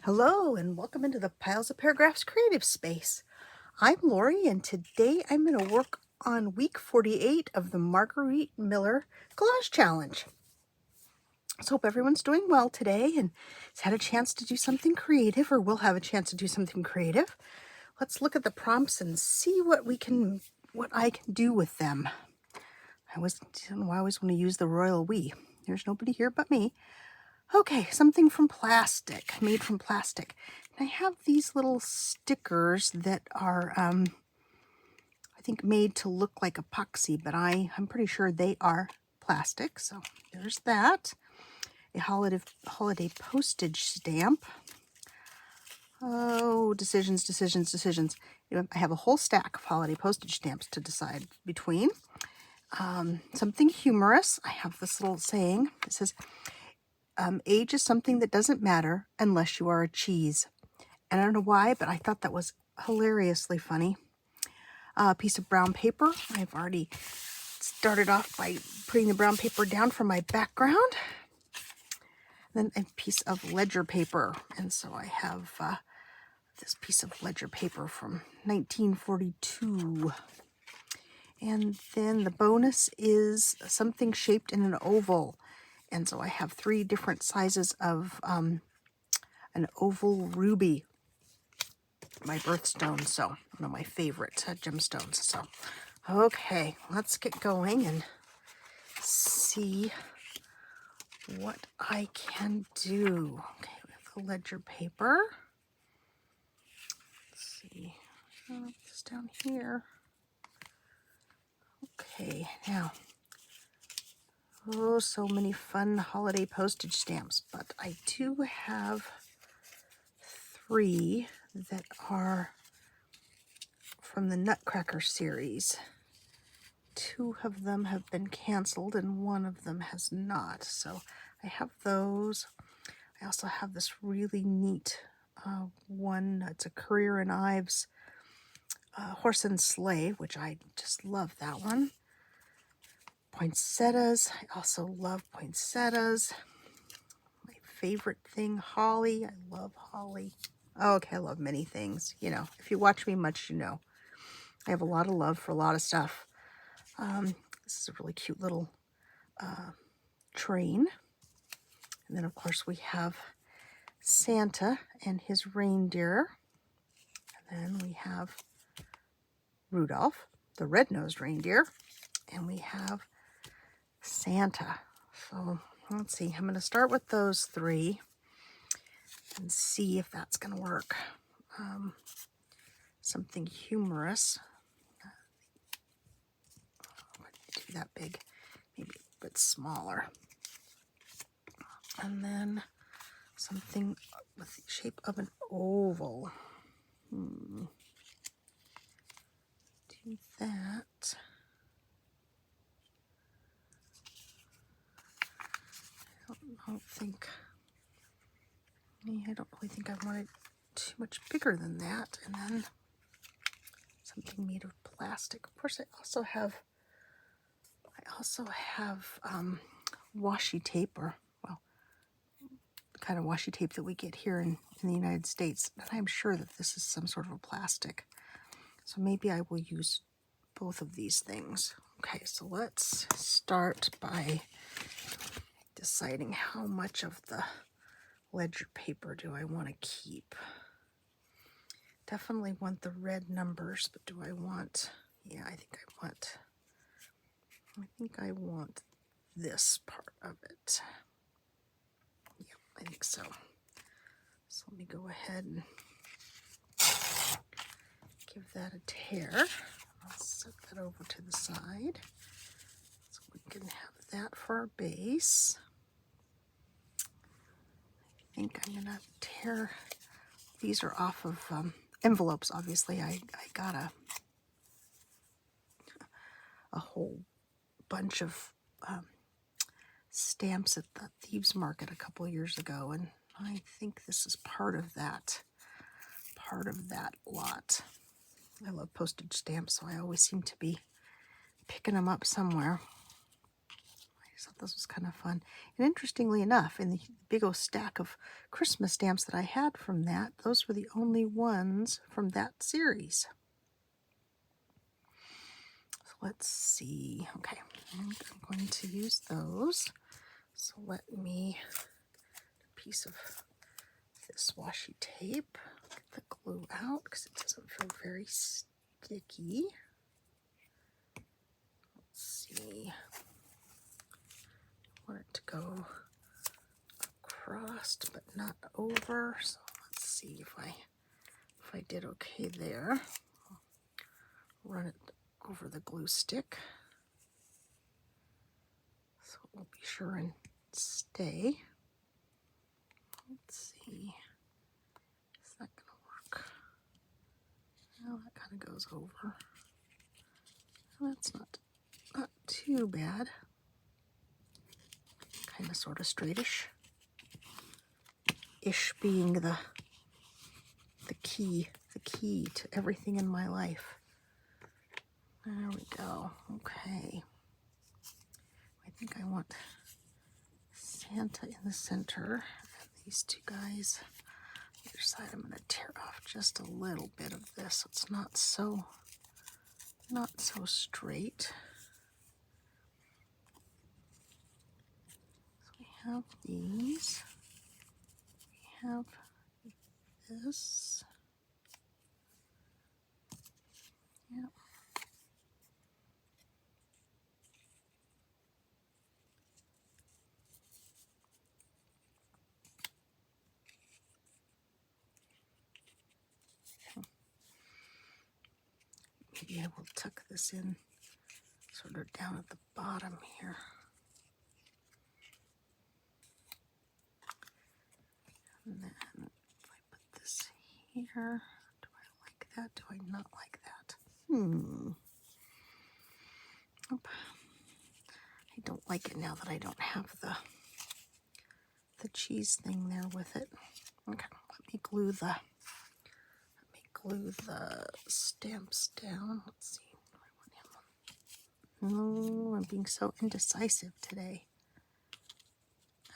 Hello and welcome into the Piles of Paragraphs creative space. I'm Lori and today I'm going to work on week 48 of the Margarete Miller Collage Challenge. So hope everyone's doing well today and has had a chance to do something creative or will have a chance to do something creative. Let's look at the prompts and see what I can do with them. I don't know why I always want to use the royal we. There's nobody here but me. Okay, something from plastic, made from plastic. And I have these little stickers that are, I think, made to look like epoxy, but I'm pretty sure they are plastic. So there's that. A holiday postage stamp. Oh, decisions. I have a whole stack of holiday postage stamps to decide between. Something humorous. I have this little saying that says, age is something that doesn't matter unless you are a cheese. And I don't know why, but I thought that was hilariously funny. A piece of brown paper. I've already started off by putting the brown paper down for my background. Then a piece of ledger paper. And so I have this piece of ledger paper from 1942. And then the bonus is something shaped in an oval. And so I have 3 different sizes of an oval ruby, my birthstone, so one of my favorite gemstones. So, okay, let's get going and see what I can do. Okay, we have the ledger paper. Let's see, this down here. Okay, now, oh, so many fun holiday postage stamps, but I do have 3 that are from the Nutcracker series. 2 of them have been canceled and 1 of them has not. So I have those. I also have this really neat one. It's a Career and Ives horse and sleigh, which I just love that one. Poinsettias. I also love poinsettias. My favorite thing, holly. I love holly. Okay, I love many things. You know, if you watch me much, you know. I have a lot of love for a lot of stuff. This is a really cute little train. And then, of course, we have Santa and his reindeer. And then we have Rudolph, the red-nosed reindeer. And we have Santa. So let's see. I'm going to start with those 3 and see if that's going to work. Something humorous. Do that big, maybe a bit smaller. And then something with the shape of an oval. Do that. I don't really think I want it too much bigger than that. And then something made of plastic. Of course, I also have washi tape, or well, the kind of washi tape that we get here in the United States. But I'm sure that this is some sort of a plastic. So maybe I will use both of these things. Okay, so let's start by deciding how much of the ledger paper do I want to keep. Definitely want the red numbers, but do I want, yeah, I think I want this part of it. Yep, I think so. So let me go ahead and give that a tear. I'll set that over to the side so we can have that for our base. I think I'm gonna tear, these are off of envelopes. Obviously I got a whole bunch of stamps at the Thieves Market a couple years ago, and I think this is part of that lot. I love postage stamps, so I always seem to be picking them up somewhere. I just thought this was kind of fun. And interestingly enough, in the big old stack of Christmas stamps that I had from that, those were the only ones from that series. So let's see. Okay, I'm going to use those. So let me a piece of this washi tape, get the glue out because it doesn't feel very sticky. Let's see. I want it to go across but not over. So let's see if I did okay there. Run it over the glue stick so it will be sure and stay. Let's see. Is that gonna work? Well, that kind of goes over. Well, that's not too bad. Kind of sort of straightish. Ish being the key to everything in my life. There we go. Okay. I think I want Santa in the center and these two guys on the other side. I'm going to tear off just a little bit of this so it's not so straight. So we have these. We have this. Yep. Maybe I will tuck this in sort of down at the bottom here. And then if I put this here, do I like that? Do I not like that? Nope. I don't like it now that I don't have the cheese thing there with it. Okay, let me glue the stamps down. Let's see. Do I want him? Oh, I'm being so indecisive today.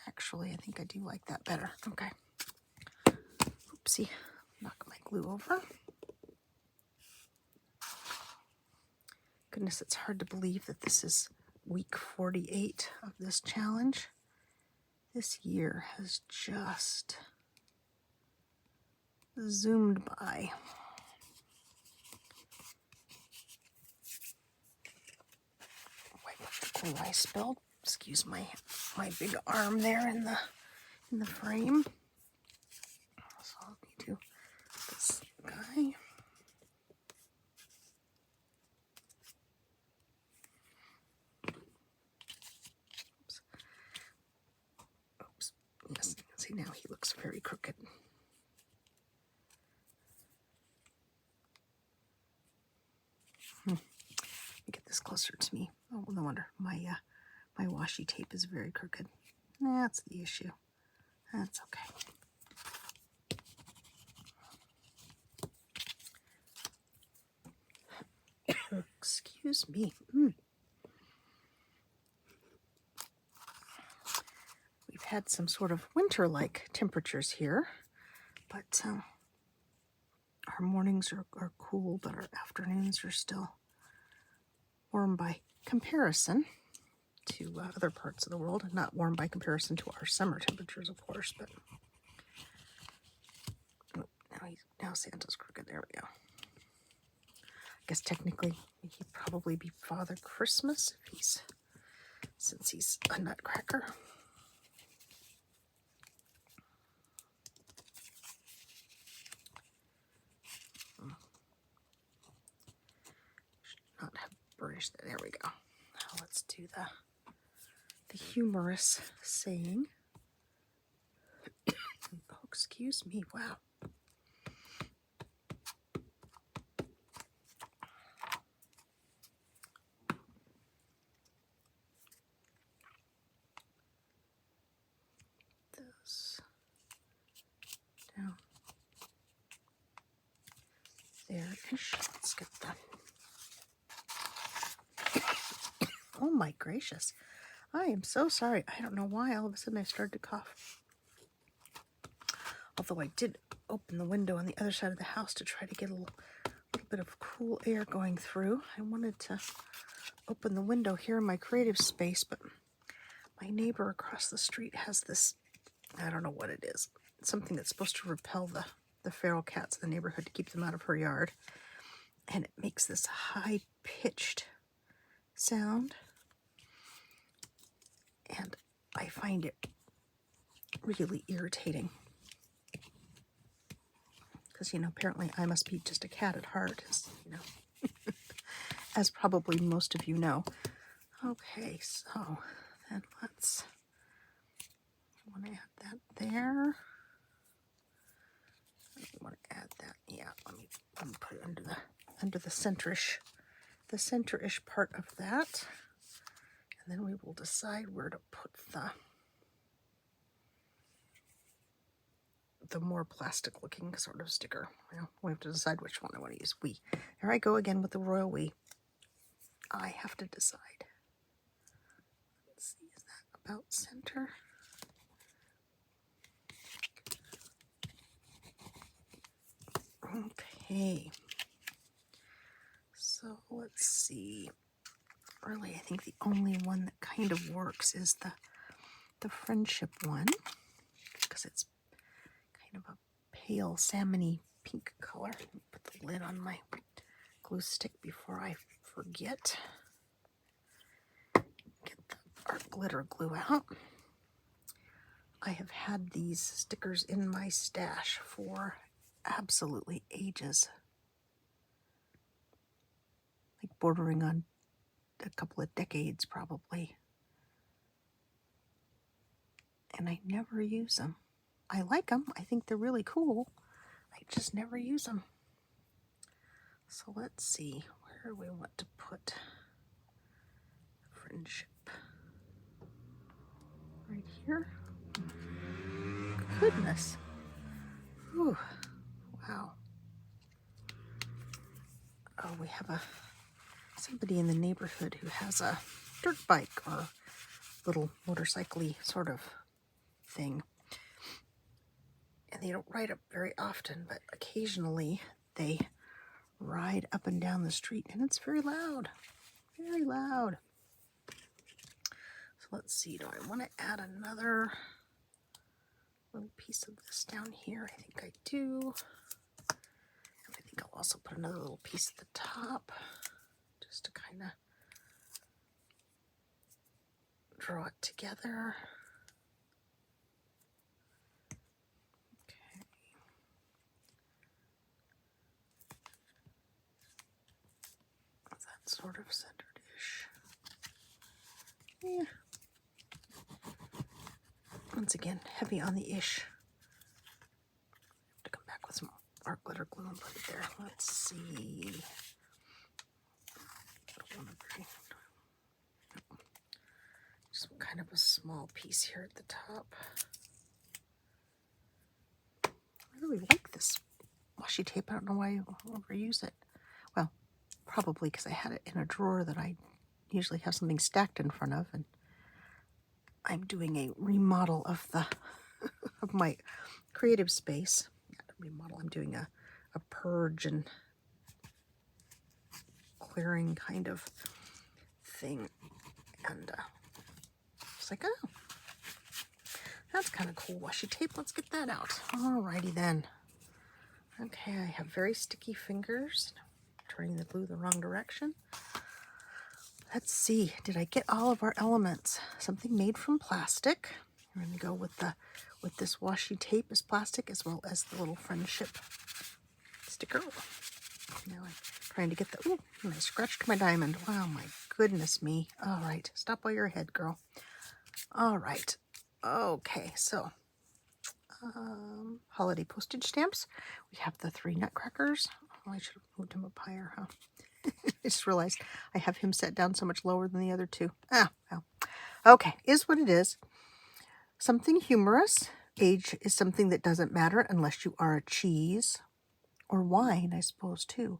Actually, I think I do like that better. Okay. Oopsie. Knock my glue over. Goodness, it's hard to believe that this is week 48 of this challenge. This year has just zoomed by. Wipe up the glue I spilled. Excuse my big arm there in the frame. So let me do this guy. Oops. Yes, you can see now he looks very crooked. Get this closer to me. Oh, no wonder my washi tape is very crooked. That's the issue. That's okay. Excuse me. We've had some sort of winter-like temperatures here, but our mornings are cool, but our afternoons are still warm by comparison to other parts of the world. Not warm by comparison to our summer temperatures, of course, but now Santa's crooked. There we go. I guess technically he'd probably be Father Christmas since he's a nutcracker. Should not have burnished that. There we go. Now let's do the humorous saying. Oh, excuse me. Wow. This down there-ish. Let's get the... Oh my gracious. I am so sorry. I don't know why all of a sudden I started to cough. Although I did open the window on the other side of the house to try to get a little bit of cool air going through. I wanted to open the window here in my creative space, but my neighbor across the street has this, I don't know what it is, something that's supposed to repel the feral cats in the neighborhood to keep them out of her yard. And it makes this high-pitched sound. And I find it really irritating. Because, apparently I must be just a cat at heart, as probably most of you know. Okay, so then I want to add that there. I want to add that, yeah, let me put it under the centerish part of that. And then we will decide where to put the more plastic looking sort of sticker. We have to decide which one I want to use. Here I go again with the royal we. I have to decide. Let's see, is that about center? Okay. So let's see. Really, I think the only one that kind of works is the friendship one, because it's kind of a pale salmony pink color. Let me put the lid on my glue stick before I forget. Get the art glitter glue out. I have had these stickers in my stash for absolutely ages. Like bordering on a couple of decades probably. And I never use them. I like them. I think they're really cool. I just never use them. So let's see where we want to put friendship. Right here. Goodness. Whew. Wow. Oh, we have somebody in the neighborhood who has a dirt bike or little motorcycle-y sort of thing. And they don't ride up very often, but occasionally they ride up and down the street, and it's very loud. Very loud. So let's see, do I want to add another little piece of this down here? I think I do. And I think I'll also put another little piece at the top, just to kind of draw it together. Okay. That's sort of centered-ish. Yeah. Once again, heavy on the ish. Have to come back with some art glitter glue and put it there. Let's see. Just kind of a small piece here at the top. I really like this washi tape. I don't know why I'll ever use it. Well, probably because I had it in a drawer that I usually have something stacked in front of, and I'm doing a remodel of of my creative space. Not a remodel, I'm doing a purge and clearing kind of thing. And it's like, oh, that's kind of cool washi tape. Let's get that out. Alrighty then. Okay, I have very sticky fingers. Turning the glue the wrong direction. Let's see, did I get all of our elements? Something made from plastic. I'm going to go with this washi tape as plastic, as well as the little friendship sticker. Now I'm trying to get the, ooh, and I scratched my diamond. Wow, my goodness me. All right, stop while you're ahead, girl. All right, okay, so holiday postage stamps. We have the 3 Nutcrackers. Oh, I should have moved him up higher, huh? I just realized I have him set down so much lower than the other 2. Ah, well. Okay, is what it is. Something humorous. Age is something that doesn't matter unless you are a cheese. Or wine, I suppose, too.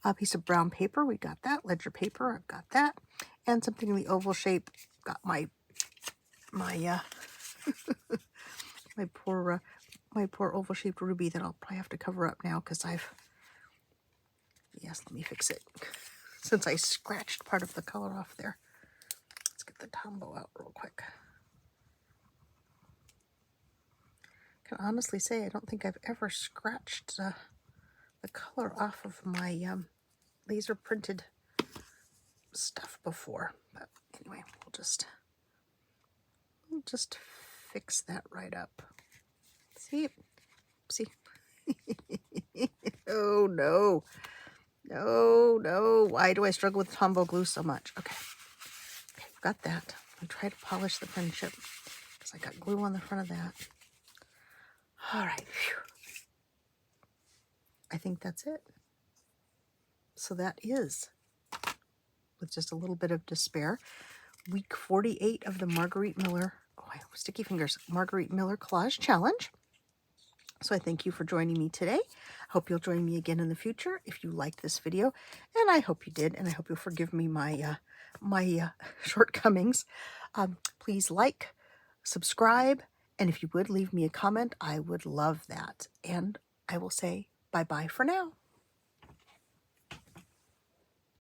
A piece of brown paper, we got that. Ledger paper, I've got that. And something in the oval shape, got my my my poor oval-shaped ruby that I'll probably have to cover up now because yes, let me fix it. Since I scratched part of the color off there. Let's get the Tombow out real quick. I can honestly say I don't think I've ever scratched the color off of my laser printed stuff before. But anyway, we'll just fix that right up. See? Oh no. No. Why do I struggle with Tombow glue so much? Okay, got that. I'll try to polish the friendship because I got glue on the front of that. All right. Whew. I think that's it. So that is, with just a little bit of despair, week 48 of the Margarete Miller, sticky fingers, Margarete Miller Collage Challenge. So I thank you for joining me today. I hope you'll join me again in the future if you liked this video, and I hope you did, and I hope you'll forgive me my shortcomings. Please like, subscribe, and if you would leave me a comment, I would love that. And I will say bye-bye for now.